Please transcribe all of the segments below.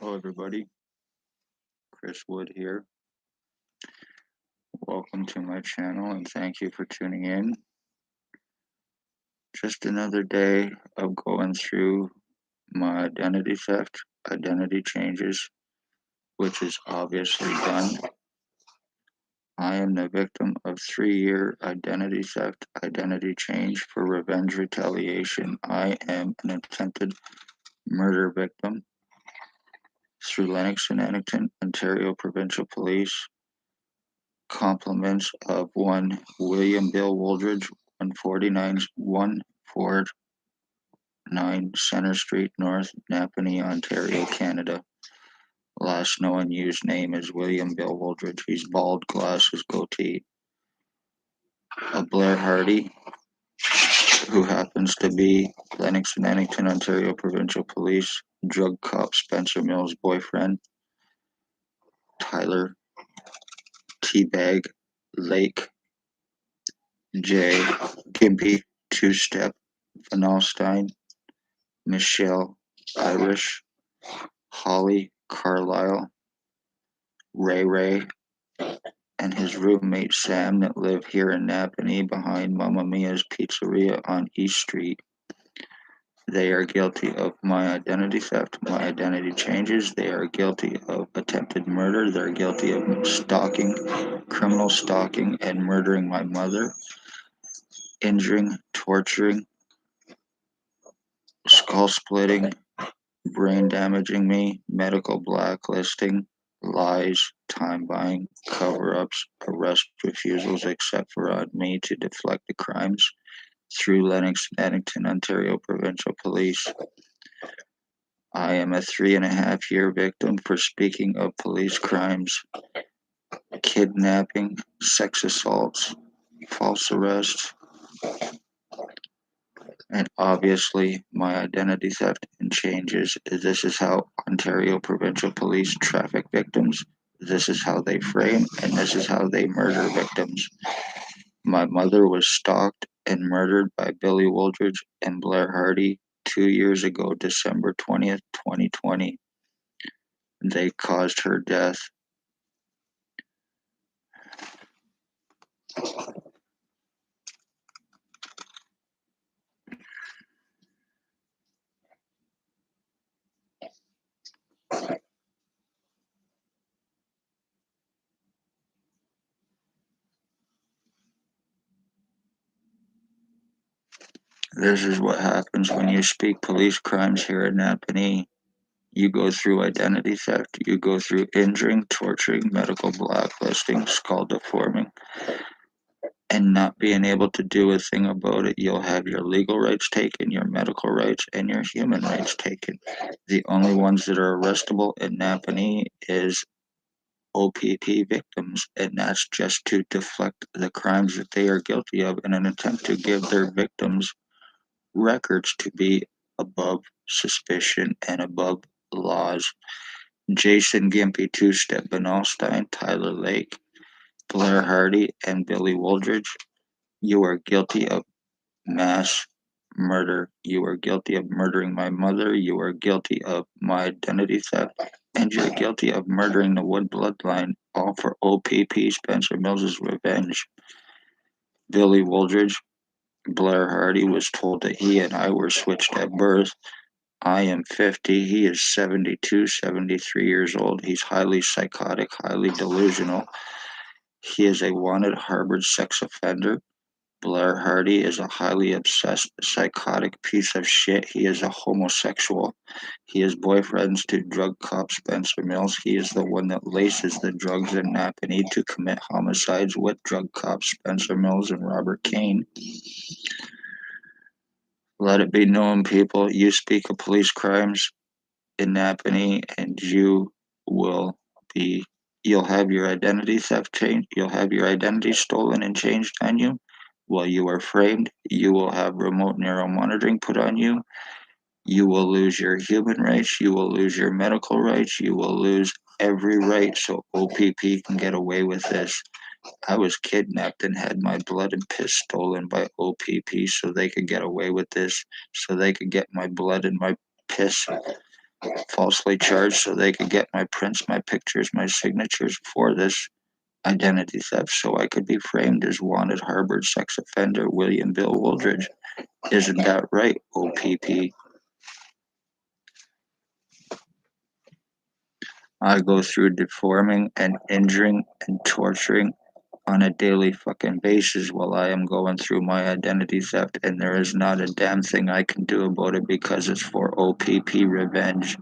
Hello everybody, Chris Wood here. Welcome to my channel and thank you for tuning in. Just another day of going through my identity theft, identity changes, which is obviously done. I am the victim of 3-year identity theft, identity change for revenge retaliation. I am an attempted murder victim through Lennox and Addington, Ontario Provincial Police. Compliments of one William Bill Wooldridge, 149 Centre Street North, Napanee, Ontario, Canada. Last known used name is William Bill Wooldridge. He's bald, glasses, goatee. A Blair Hardy, who happens to be Lennox and Addington, Ontario Provincial Police drug cop Spencer Mills' boyfriend. Tyler Teabag Lake J. Gimpy Two-Step Vanalstine, Michelle Irish, Holly Carlisle, Ray, and his roommate Sam that live here in Napanee behind Mamma Mia's Pizzeria on East Street. They are guilty of my identity theft, my identity changes. They are guilty of attempted murder. They're guilty of stalking, criminal stalking, and murdering my mother, injuring, torturing, skull splitting, brain damaging me, medical blacklisting, lies, time buying, cover-ups, arrest refusals except for on me to deflect the crimes through Lennox and Addington, Ontario Provincial Police. I am a 3.5-year victim for speaking of police crimes, kidnapping, sex assaults, false arrests, and obviously my identity theft and changes. This is how Ontario Provincial Police traffic victims. This is how they frame, and this is how they murder victims. My mother was stalked and murdered by Billy Wooldridge and Blair Hardy 2 years ago, December 20th, 2020. They caused her death. This is what happens when you speak police crimes here in Napanee. You go through identity theft, you go through injuring, torturing, medical blacklisting, skull deforming, and not being able to do a thing about it. You'll have your legal rights taken, your medical rights, and your human rights taken. The only ones that are arrestable in Napanee is OPP victims, and that's just to deflect the crimes that they are guilty of in an attempt to give their victims records to be above suspicion and above laws. Jason Gimpy Two-Step Vanalstine, Tyler Lake, Blair Hardy, and Billy Wooldridge, you are guilty of mass murder. You are guilty of murdering my mother. You are guilty of my identity theft. And you're guilty of murdering the Wood bloodline, all for OPP Spencer Mills' revenge. Billy Wooldridge, Blair Hardy, was told that he and I were switched at birth. I am 50. He is 72, 73 years old. He's highly psychotic, highly delusional. He is a wanted harbored sex offender. Blair Hardy is a highly obsessed, psychotic piece of shit. He is a homosexual. He is boyfriends to drug cop Spencer Mills. He is the one that laces the drugs in Napanee to commit homicides with drug cops Spencer Mills and Robert Kane. Let it be known, people, you speak of police crimes in Napanee and you'll have your identity theft changed, you'll have your identity stolen and changed on you. While you are framed, you will have remote neural monitoring put on you. You will lose your human rights, you will lose your medical rights, you will lose every right so OPP can get away with this. I was kidnapped and had my blood and piss stolen by OPP so they could get away with this, so they could get my blood and my piss falsely charged so they could get my prints, my pictures, my signatures for this identity theft so I could be framed as wanted harbored sex offender William Bill Wooldridge. Isn't that right, OPP? I go through deforming and injuring and torturing on a daily fucking basis while I am going through my identity theft, and there is not a damn thing I can do about it because it's for OPP revenge.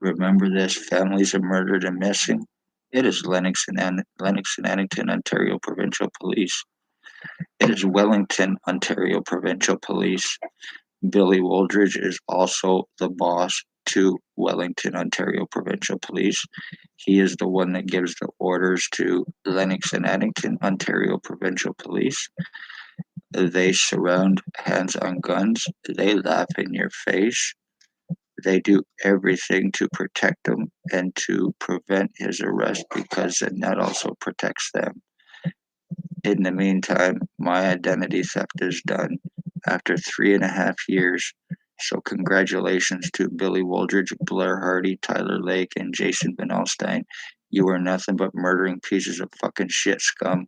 Remember this, families are murdered and missing. It is Lennox and Addington, Ontario Provincial Police. It is Wellington, Ontario Provincial Police. Billy Wooldridge is also the boss to Wellington, Ontario Provincial Police. He is the one that gives the orders to Lennox and Addington, Ontario Provincial Police. They surround hands on guns. They laugh in your face. They do everything to protect him and to prevent his arrest because then that also protects them. In the meantime, my identity theft is done after 3.5 years. So congratulations to Billy Wooldridge, Blair Hardy, Tyler Lake, and Jason Vanalstine. You are nothing but murdering pieces of fucking shit scum.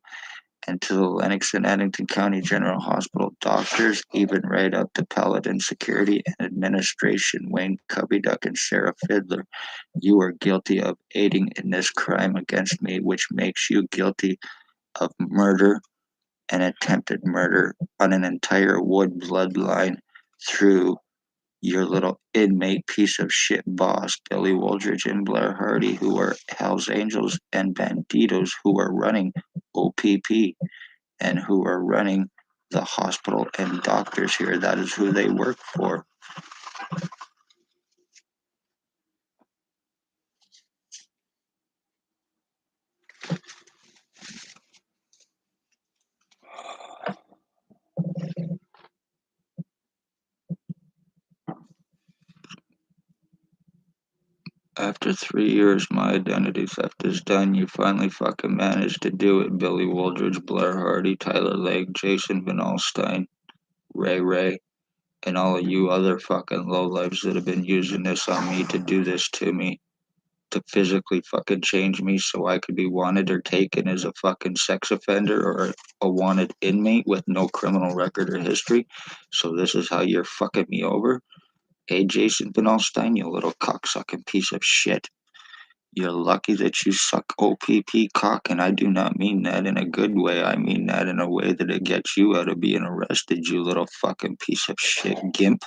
And to the Lennox and Addington County General Hospital doctors, even right up to Paladin Security and Administration, Wayne Cubbyduck and Sarah Fiddler, you are guilty of aiding in this crime against me, which makes you guilty of murder and attempted murder on an entire Wood bloodline through your little inmate piece of shit boss, Billy Wooldridge and Blair Hardy, who are Hells Angels and Banditos, who are running OPP and who are running the hospital and doctors here. That is who they work for. After 3 years, my identity theft is done. You finally fucking managed to do it, Billy Wooldridge, Blair Hardy, Tyler Lake, Jason Vanalstine, Ray, and all of you other fucking lowlifes that have been using this on me to do this to me, to physically fucking change me so I could be wanted or taken as a fucking sex offender or a wanted inmate with no criminal record or history. So this is how you're fucking me over? Hey, Jason Vanalstine, you little cocksucking piece of shit. You're lucky that you suck OPP cock, and I do not mean that in a good way. I mean that in a way that it gets you out of being arrested, you little fucking piece of shit gimp.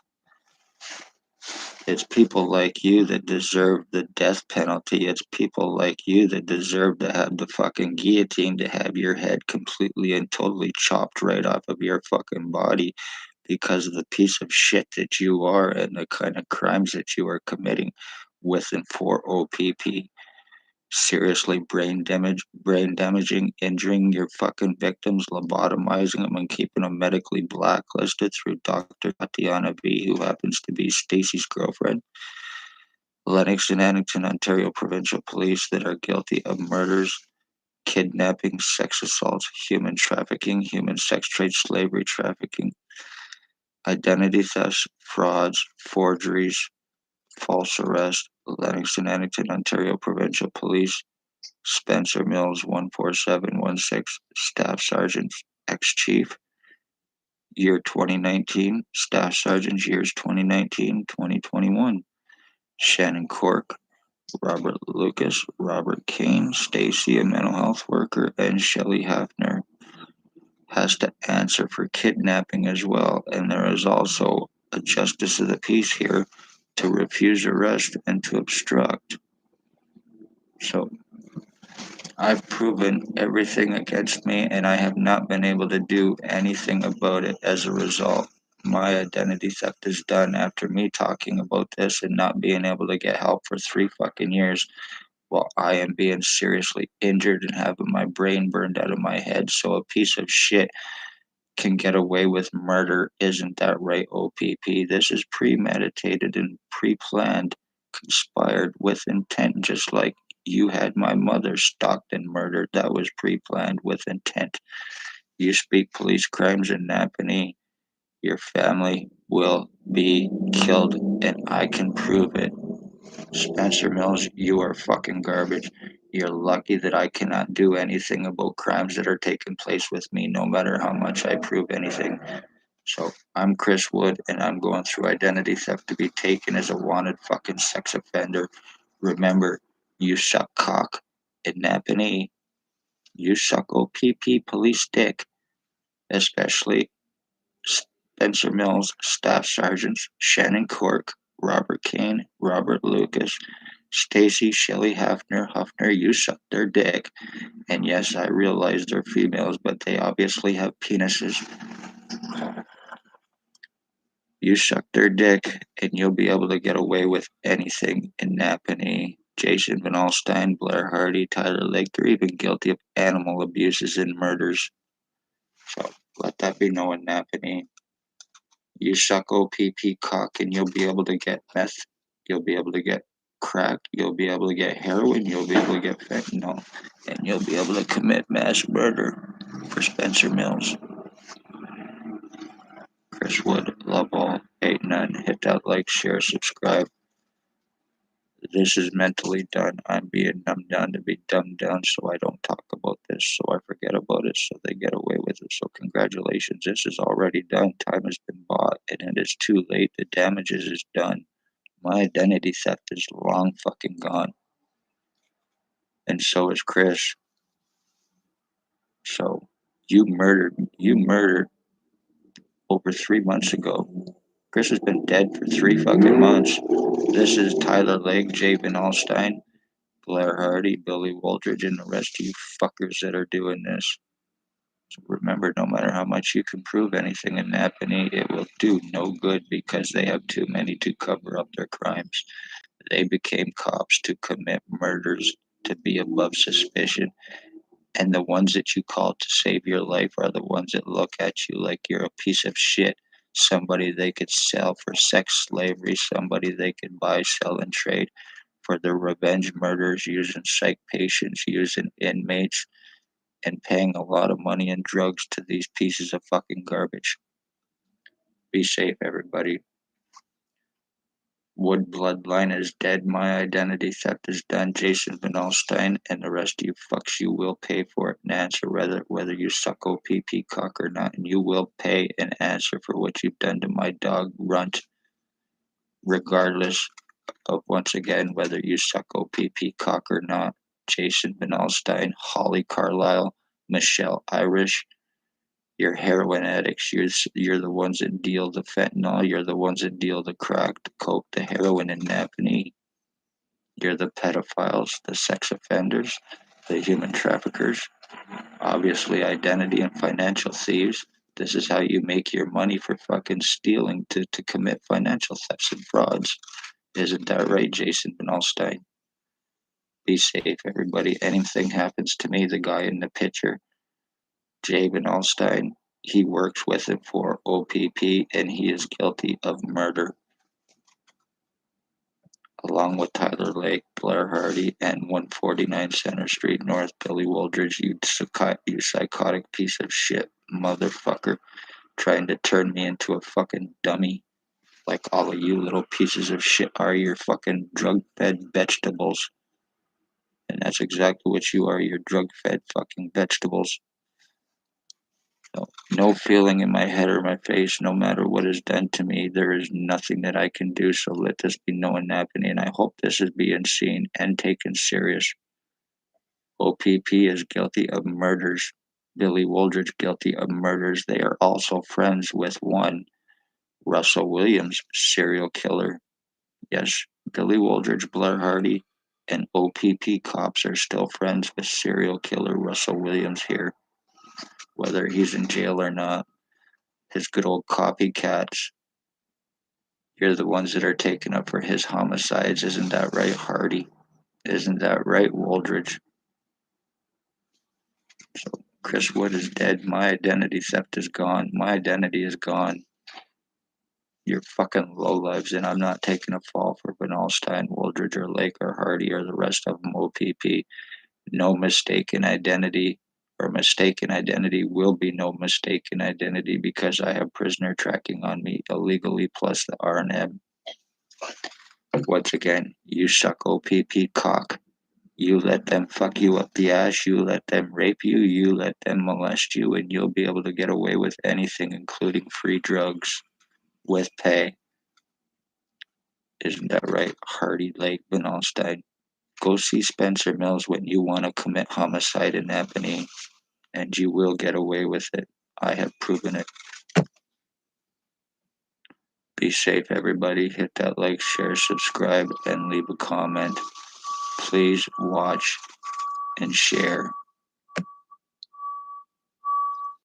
It's people like you that deserve the death penalty. It's people like you that deserve to have the fucking guillotine, to have your head completely and totally chopped right off of your fucking body because of the piece of shit that you are and the kind of crimes that you are committing with and for OPP. Seriously brain damaging, injuring your fucking victims, lobotomizing them, and keeping them medically blacklisted through Dr. Tatiana V, who happens to be Stacy's girlfriend. Lennox and Addington, Ontario Provincial Police that are guilty of murders, kidnapping, sex assaults, human trafficking, human sex trade, slavery trafficking, identity thefts, frauds, forgeries, false arrest. Lennox and Addington, Ontario Provincial Police, Spencer Mills, 14716, Staff Sergeant, ex-chief, year 2019, Staff Sergeant, years 2019-2021. Shannon Cork, Robert Lucas, Robert Kane, Stacy, a mental health worker, and Shelley Hafner has to answer for kidnapping as well. And there is also a justice of the peace here to refuse arrest and to obstruct. So I've proven everything against me, and I have not been able to do anything about it as a result. My identity theft is done after me talking about this and not being able to get help for 3 fucking years while I am being seriously injured and having my brain burned out of my head. So a piece of shit can get away with murder. Isn't that right, OPP? This is premeditated and pre-planned, conspired with intent, just like you had my mother stalked and murdered. That was pre-planned with intent. You speak police crimes in Napanee, your family will be killed, and I can prove it. Spencer Mills, you are fucking garbage. You're lucky that I cannot do anything about crimes that are taking place with me, no matter how much I prove anything. So I'm Chris Wood, and I'm going through identity theft to be taken as a wanted fucking sex offender. Remember, you suck cock in Napanee. You suck OPP police dick, especially Spencer Mills, Staff Sergeants Shannon Cork, Robert Kane, Robert Lucas, Stacy, Shelley Huffner, you suck their dick. And yes, I realize they're females, but they obviously have penises. You suck their dick, and you'll be able to get away with anything in Napanee. Jason Vanalstine, Blair Hardy, Tyler Lake, they're even guilty of animal abuses and murders. So let that be known, Napanee. You suck OPP cock, and you'll be able to get meth. You'll be able to get crack. You'll be able to get heroin. You'll be able to get fentanyl. And you'll be able to commit mass murder for Spencer Mills. Chris Wood, love all, hate none. Hit that like, share, subscribe. This is mentally done. I'm being numbed down to be dumbed down so I don't talk about this, so I forget about it, so they get away with it. So congratulations, this is already done. Time has been bought, and it is too late. The damages is done. My identity theft is long fucking gone. And so is Chris. So you murdered over 3 months ago. Chris has been dead for 3 fucking months. This is Tyler Lake, Jay Vanalstine, Blair Hardy, Billy Wooldridge, and the rest of you fuckers that are doing this. So remember, no matter how much you can prove anything in Napanee, it will do no good because they have too many to cover up their crimes. They became cops to commit murders, to be above suspicion, and the ones that you call to save your life are the ones that look at you like you're a piece of shit, somebody they could sell for sex slavery, somebody they could buy, sell, and trade for their revenge murders, using psych patients, using inmates, and paying a lot of money in drugs to these pieces of fucking garbage. Be safe, everybody. Wood bloodline is dead. My identity theft is done. Jason Vanalstine and the rest of you fucks, you will pay for it and answer whether you suck OPP cock or not. And you will pay and answer for what you've done to my dog Runt, regardless of, once again, whether you suck OPP cock or not. Jason Vanalstine, Holly Carlisle, Michelle Irish, you're heroin addicts. You're the ones that deal the fentanyl. You're the ones that deal the crack, the coke, the heroin, and Napanee. You're the pedophiles, the sex offenders, the human traffickers, obviously identity and financial thieves. This is how you make your money for fucking stealing to commit financial thefts and frauds. Isn't that right, Jason Vanalstine? Be safe, everybody. Anything happens to me, the guy in the picture, Jay Vanalstine, he works with it for OPP, and he is guilty of murder, along with Tyler Lake, Blair Hardy, and 149 Center Street North, Billy Wooldridge, you psychotic piece of shit motherfucker, trying to turn me into a fucking dummy like all of you little pieces of shit are. Your fucking drug-fed vegetables. And that's exactly what you are. You're drug-fed fucking vegetables. No feeling in my head or my face, no matter what is done to me. There is nothing that I can do, so let this be known happening. And I hope this is being seen and taken serious. OPP is guilty of murders. Billy Wooldridge guilty of murders. They are also friends with one Russell Williams, serial killer. Yes, Billy Wooldridge, Blair Hardy, and OPP cops are still friends with serial killer Russell Williams here, whether he's in jail or not. His good old copycats. You're the ones that are taken up for his homicides. Isn't that right, Hardy? Isn't that right, Wooldridge? So Chris Wood is dead. My identity theft is gone. My identity is gone. You're fucking lowlives, and I'm not taking a fall for Vanalstine, Wooldridge, or Lake, or Hardy, or the rest of them, OPP. No mistaken identity, or mistaken identity will be no mistaken identity because I have prisoner tracking on me illegally plus the RNM. Once again, you suck OPP cock. You let them fuck you up the ass, you let them rape you, you let them molest you, and you'll be able to get away with anything, including free drugs, with pay. Isn't that right, Hardy Lake Vanalstine? Go see Spencer Mills when you want to commit homicide in Napanee, and you will get away with it. I have proven it. Be safe, everybody. Hit that like, share, subscribe, and leave a comment. Please watch and share.